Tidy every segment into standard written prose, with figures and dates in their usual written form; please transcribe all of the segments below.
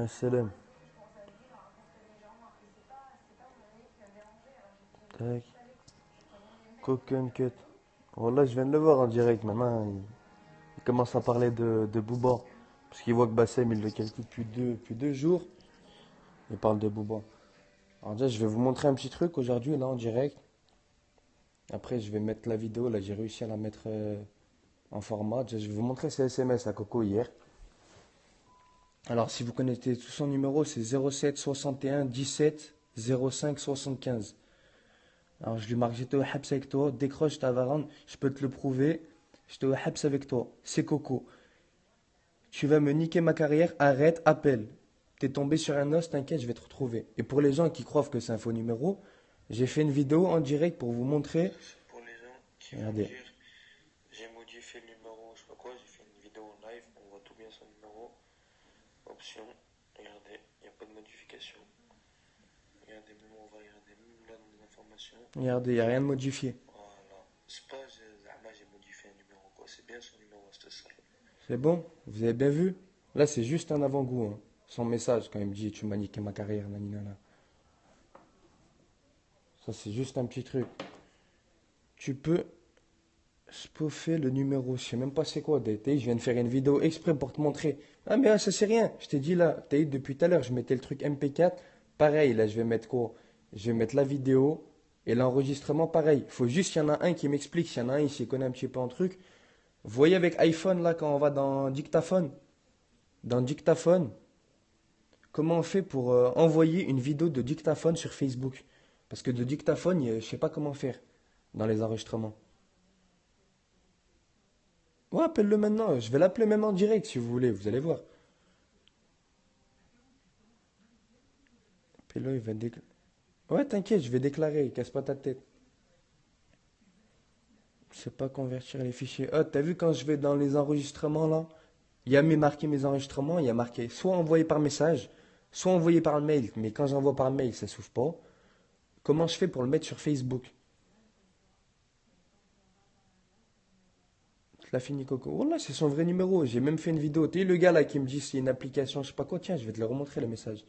Salam. Tac. Coconut cut. Oh là, je viens de le voir en direct. Maintenant, il commence à parler de Booba. Parce qu'il voit que Bassem, il le calcule depuis deux jours. Il parle de Booba. Alors déjà, je vais vous montrer un petit truc aujourd'hui, là, en direct. Après, je vais mettre la vidéo. Là, j'ai réussi à la mettre en format. Déjà, je vais vous montrer ses SMS à Coco hier. Alors, si vous connaissez tout son numéro, c'est 07 61 17 05 75. Alors, je lui marque, j'étais au Habs avec toi, décroche ta varande, je peux te le prouver. J'étais au Habs avec toi, c'est Coco. Tu vas me niquer ma carrière, arrête, appelle. T'es tombé sur un os, t'inquiète, je vais te retrouver. Et pour les gens qui croient que c'est un faux numéro, j'ai fait une vidéo en direct pour vous montrer. Pour les gens qui vont Regardez. dire, j'ai modifié le numéro, je sais pas quoi, j'ai fait une vidéo en live, on voit tout bien son numéro. Option, regardez, il n'y a pas de modification. Regardez, même on va regarder, même là dans les informations. Regardez, il n'y a rien de modifié. Voilà. C'est pas, j'ai modifié un numéro, quoi. C'est bien son numéro, c'était ça. C'est bon? Vous avez bien vu? Là, c'est juste un avant-goût, hein. Son message, quand il me dit, tu m'as niqué ma carrière, naninana. Ça, c'est juste un petit truc. Tu peux spoffer le numéro. Je sais même pas c'est quoi. Je viens de faire une vidéo exprès pour te montrer. Ah, mais ça, c'est rien. Je t'ai dit là, depuis tout à l'heure, je mettais le truc MP4. Pareil, là, je vais mettre quoi? Je vais mettre la vidéo et l'enregistrement, pareil. Il faut juste qu'il y en a un qui m'explique. S'il y en a un, il s'y connaît un petit peu en truc. Vous voyez avec iPhone, là, quand on va dans Dictaphone, dans Dictaphone, comment on fait pour envoyer une vidéo de Dictaphone sur Facebook? Parce que de Dictaphone, je sais pas comment faire dans les enregistrements. Ouais, appelle-le maintenant. Je vais l'appeler même en direct si vous voulez. Vous allez voir. Appelle-le, il va déclarer. Ouais, t'inquiète, je vais déclarer. Casse pas ta tête. Je sais pas convertir les fichiers. Ah, t'as vu quand je vais dans les enregistrements là? Il y a marqué mes enregistrements. Il y a marqué soit envoyé par message, soit envoyé par mail. Mais quand j'envoie par mail, ça s'ouvre pas. Comment je fais pour le mettre sur Facebook? Tu l'as fini, Coco. Wallah, c'est son vrai numéro. J'ai même fait une vidéo. Tu sais, le gars là qui me dit c'est une application, je sais pas quoi. Tiens, je vais te le remontrer le message.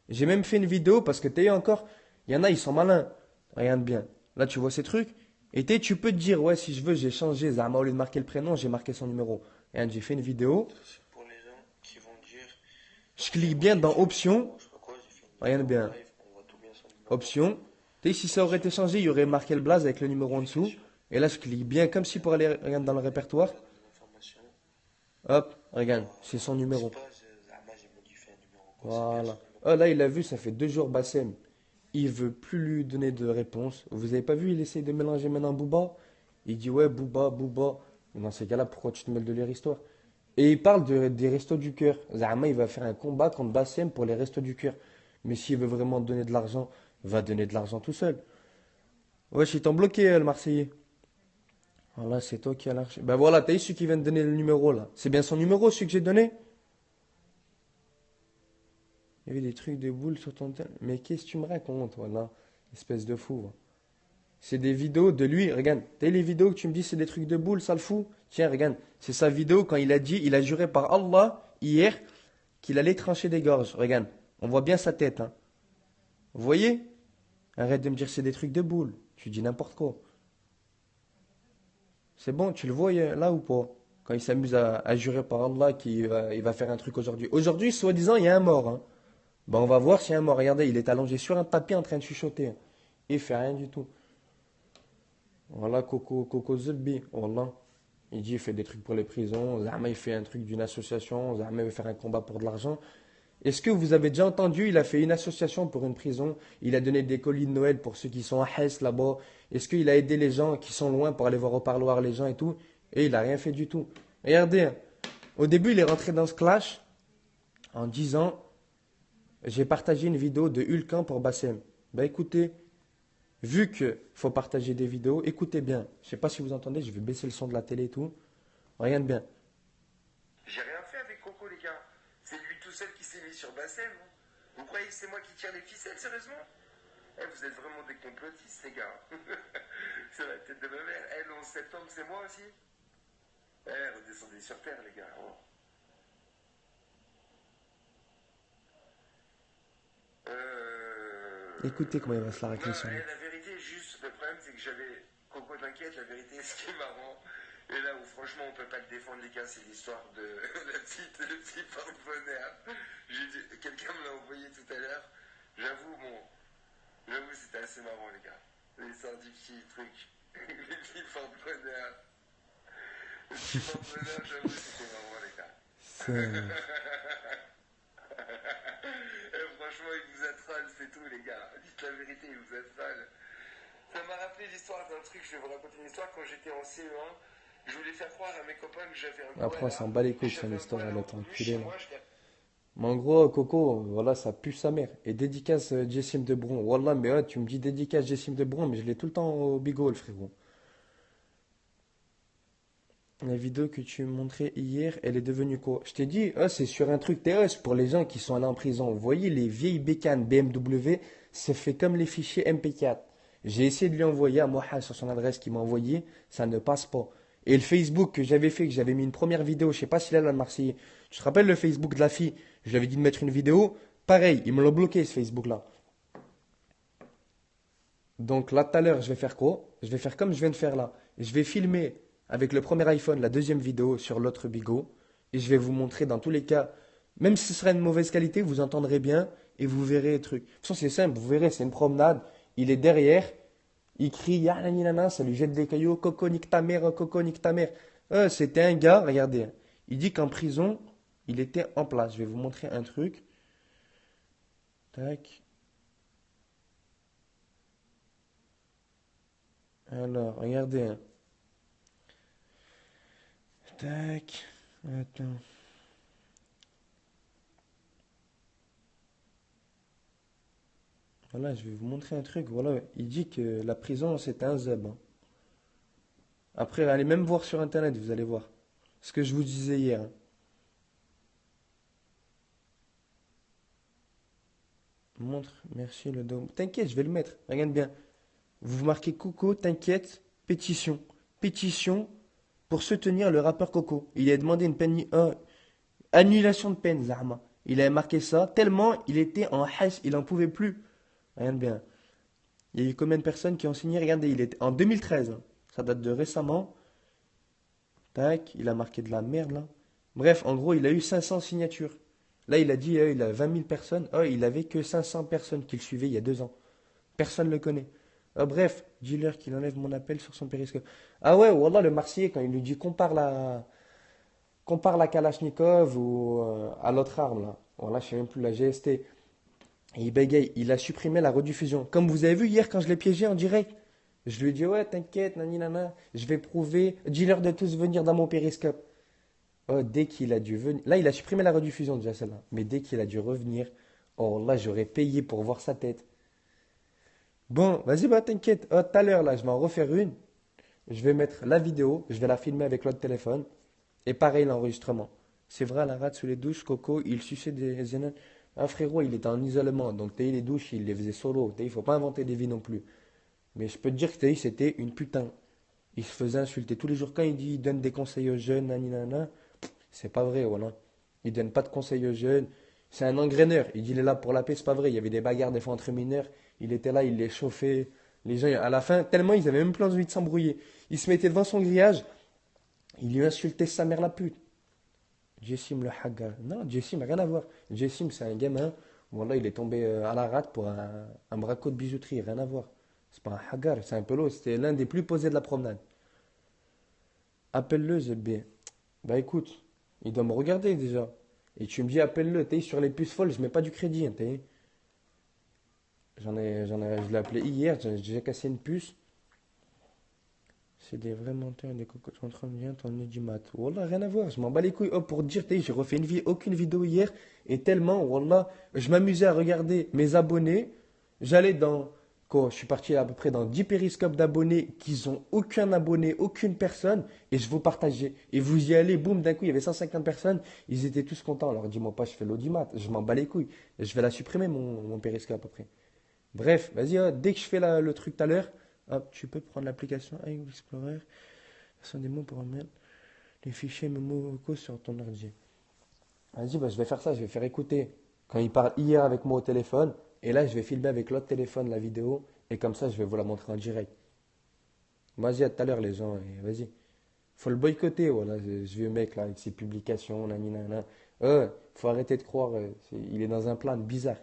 J'ai même fait une vidéo parce que t'es encore, il y en a, ils sont malins. Regarde bien. Là, tu vois ces trucs. Et tu peux te dire, ouais, si je veux, j'ai changé. Zama, au lieu de marquer le prénom, j'ai marqué son numéro. Regarde, j'ai fait une vidéo. Ça, c'est pour les gens qui vont dire, Je j'ai clique bien dans modifié le options. numéro, je sais pas quoi, j'ai fait une Regarde vidéo en bien. live, on voit tout bien son numéro. Options. Tu sais, si ça aurait été changé, il y aurait marqué le blaze avec le numéro en dessous. Modification. Et là, je clique bien comme si pour aller, regarde dans le répertoire. Là, dans les informations. Hop, regarde, c'est son Voilà. C'est numéro. pas, j'ai modifié un numéro, quoi. C'est bien Voilà. son numéro. Oh, là, il a vu, ça fait deux jours, Bassem. Il veut plus lui donner de réponse. Vous avez pas vu, il essaye de mélanger maintenant Booba. Il dit ouais, Booba, Booba. Dans ces cas-là, pourquoi tu te mêles de leur histoire? Et il parle des restos du cœur. Zahma, il va faire un combat contre Bassem pour les restos du cœur. Mais s'il veut vraiment donner de l'argent, il va donner de l'argent tout seul. Wesh, ils t'ont bloqué, le Marseillais. Voilà, c'est toi qui as l'argent. Ben voilà, t'as eu celui qui vient de donner le numéro là. C'est bien son numéro, celui que j'ai donné? Il y avait des trucs de boules sur ton tel. Mais qu'est-ce que tu me racontes, voilà? Espèce de fou, va. C'est des vidéos de lui, regarde. T'as les vidéos que tu me dis c'est des trucs de boules, ça le fout? Tiens, regarde. C'est sa vidéo quand il a dit, il a juré par Allah hier qu'il allait trancher des gorges. Regarde. On voit bien sa tête, hein. Vous voyez? Arrête de me dire c'est des trucs de boules. Tu dis n'importe quoi. C'est bon, tu le vois là ou pas? Quand il s'amuse à jurer par Allah il va faire un truc aujourd'hui. Aujourd'hui, soi-disant, il y a un mort, hein. Ben, on va voir s'il y a un mort. Regardez, il est allongé sur un tapis en train de chuchoter, hein. Il fait rien du tout. Voilà, Coco Zulbi. Voilà. Il dit, il fait des trucs pour les prisons. Zahma, il fait un truc d'une association. Zahma, il veut faire un combat pour de l'argent. Est-ce que vous avez déjà entendu, il a fait une association pour une prison. Il a donné des colis de Noël pour ceux qui sont à Hesse là-bas. Est-ce qu'il a aidé les gens qui sont loin pour aller voir au parloir les gens et tout? Et il a rien fait du tout. Regardez, hein. Au début, il est rentré dans ce clash en disant, j'ai partagé une vidéo de Hulkan pour Bassem. Ben écoutez, vu qu'il faut partager des vidéos, écoutez bien. Je sais pas si vous entendez, je vais baisser le son de la télé et tout. Regarde bien. J'ai rien fait avec Coco, les gars. C'est lui tout seul qui s'est mis sur Bassem. Vous croyez que c'est moi qui tire les ficelles, sérieusement? Eh, vous êtes vraiment des complotistes, les gars. C'est la tête de ma mère. Eh, le 11 septembre, c'est moi aussi. Eh, redescendez sur terre, les gars. Oh. Écoutez comment il va se la Non, racler sur lui. la vérité, juste, le problème, c'est que j'avais. Coco, t'inquiète, la vérité, ce qui est marrant, et là où franchement on peut pas le défendre, les gars, c'est l'histoire de le petit porte-bonheur. Quelqu'un me l'a envoyé tout à l'heure. J'avoue, bon, j'avoue, c'était assez marrant, les gars. L'histoire du petit truc. Le petit porte-bonheur. Le petit porte-bonheur, j'avoue, c'était marrant, les gars. C'est- Franchement, il vous a troll, c'est tout, les gars. Dites la vérité, il vous a troll. Ça m'a rappelé l'histoire d'un truc, je vais vous raconter une histoire. Quand j'étais en CE1, je voulais faire croire à mes copains que j'avais un Après, on koala. s'en bat les couilles de son J'avais un histoire à koala l'autre en peluche enculé chez là. moi. Mais en gros, Coco, voilà, ça pue sa mère. Et dédicace Jessim de Bron. Wallah, mais ouais, tu me dis dédicace Jessim de Bron, mais je l'ai tout le temps au bigot, le frérot. La vidéo que tu montrais hier, elle est devenue quoi? Je t'ai dit, c'est sur un truc TS pour les gens qui sont allés en prison. Vous voyez, les vieilles bécanes BMW, c'est fait comme les fichiers MP4. J'ai essayé de lui envoyer à Moha sur son adresse qu'il m'a envoyé, ça ne passe pas. Et le Facebook que j'avais fait, que j'avais mis une première vidéo, je sais pas s'il est là, le Marseillais. Tu te rappelles le Facebook de la fille? Je lui avais dit de mettre une vidéo. Pareil, il me l'a bloqué ce Facebook-là. Donc là, tout à l'heure, je vais faire quoi? Je vais faire comme je viens de faire là. Je vais filmer avec le premier iPhone la deuxième vidéo sur l'autre bigot. Et je vais vous montrer dans tous les cas, même si ce sera une mauvaise qualité, vous entendrez bien et vous verrez les trucs. De toute façon, c'est simple, vous verrez, c'est une promenade. Il est derrière, il crie, ya nani, nana, ça lui jette des cailloux, coco nique ta mère, coco nique ta mère. C'était un gars, regardez, hein. Il dit qu'en prison, il était en place. Je vais vous montrer un truc. Tac. Alors, regardez, hein. Tac. Attends. Voilà, je vais vous montrer un truc. Voilà, il dit que la prison, c'est un zeb, hein. Après, allez même voir sur Internet, vous allez voir. Ce que je vous disais hier, hein. Montre, merci le dôme. T'inquiète, je vais le mettre. Regarde bien. Vous marquez Coco, t'inquiète, pétition. Pétition pour soutenir le rappeur Coco. Il a demandé une peine, annulation de peine, Zahma. Il avait marqué ça tellement il était en hache, il en pouvait plus. Regarde bien. Il y a eu combien de personnes qui ont signé? Regardez, il est en 2013, hein. Ça date de récemment. Tac, il a marqué de la merde là. Bref, en gros, il a eu 500 signatures. Là, il a dit, il a 20 000 personnes. Oh, il avait que 500 personnes qui le suivaient il y a 2 ans. Personne ne le connaît. Bref, dis-leur qu'il enlève mon appel sur son périscope. Ah ouais, Wallah, le Marseillais, quand il lui dit compare la Kalachnikov ou à l'autre arme là. Voilà, je sais même plus, la GST. Et il bégaye, il a supprimé la rediffusion. Comme vous avez vu hier quand je l'ai piégé en direct, je lui ai dit, ouais, t'inquiète, nani nana, je vais prouver, dis-leur de tous venir dans mon périscope. Oh, dès qu'il a dû venir, là il a supprimé la rediffusion déjà celle-là, mais dès qu'il a dû revenir, oh là j'aurais payé pour voir sa tête. Bon, vas-y, bah t'inquiète, oh, tout à l'heure là, je vais en refaire une, je vais mettre la vidéo, je vais la filmer avec l'autre téléphone, et pareil l'enregistrement. C'est vrai, la rate sous les douches, Coco, il suçait des énards. Un frérot, il était en isolement, donc t'as les douches, il les faisait solo, il faut pas inventer des vies non plus. Mais je peux te dire que c'était une putain. Il se faisait insulter tous les jours. Quand il dit il donne des conseils aux jeunes, nanana, c'est pas vrai, voilà. Il donne pas de conseils aux jeunes. C'est un engraineur. Il dit il est là pour la paix, c'est pas vrai. Il y avait des bagarres des fois entre mineurs. Il était là, il les chauffait. Les gens, à la fin, tellement ils avaient même plus envie de s'embrouiller. Il se mettait devant son grillage. Il lui insultait sa mère la pute. Jessim le Hagar. Non, Jessim n'a rien à voir. Jessim, c'est un gamin. Voilà, il est tombé à la rate pour un braco de bijouterie. Rien à voir. C'est pas un Hagar, c'est un pelot. C'était l'un des plus posés de la promenade. Appelle-le, Zebé. Bah écoute, il doit me regarder déjà. Et tu me dis appelle-le. T'es sur les puces folles, je mets pas du crédit, hein, t'es. Je l'ai appelé hier, j'ai déjà cassé une puce. C'est des vrais menteurs, des cocottes contre bien, t'en es du mat. Wallah, rien à voir, je m'en bats les couilles. Oh, pour te dire, j'ai refait aucune vidéo hier. Et tellement, Wallah, je m'amusais à regarder mes abonnés. J'allais dans, quoi, je suis parti à peu près dans 10 périscopes d'abonnés qui ont aucun abonné, aucune personne. Et je vous partageais. Et vous y allez, boum, d'un coup, il y avait 150 personnes. Ils étaient tous contents. Alors dis-moi pas, je fais l'audimat. Je m'en bats les couilles. Je vais la supprimer, mon périscope après. Bref, vas-y, dès que je fais le truc tout à l'heure, hop, tu peux prendre l'application iGoogle Explorer. Ce sont des mots pour mettre les fichiers mémo vocaux sur ton ordi. Vas-y, bah, je vais faire ça, je vais faire écouter quand il parle hier avec moi au téléphone Et là, je vais filmer avec l'autre téléphone la vidéo. Et comme ça, je vais vous la montrer en direct. Vas-y, à tout à l'heure, les gens. Et vas-y. Faut le boycotter, voilà, ce vieux mec là, avec ses publications, nanana. Faut arrêter de croire. Il est dans un plan bizarre.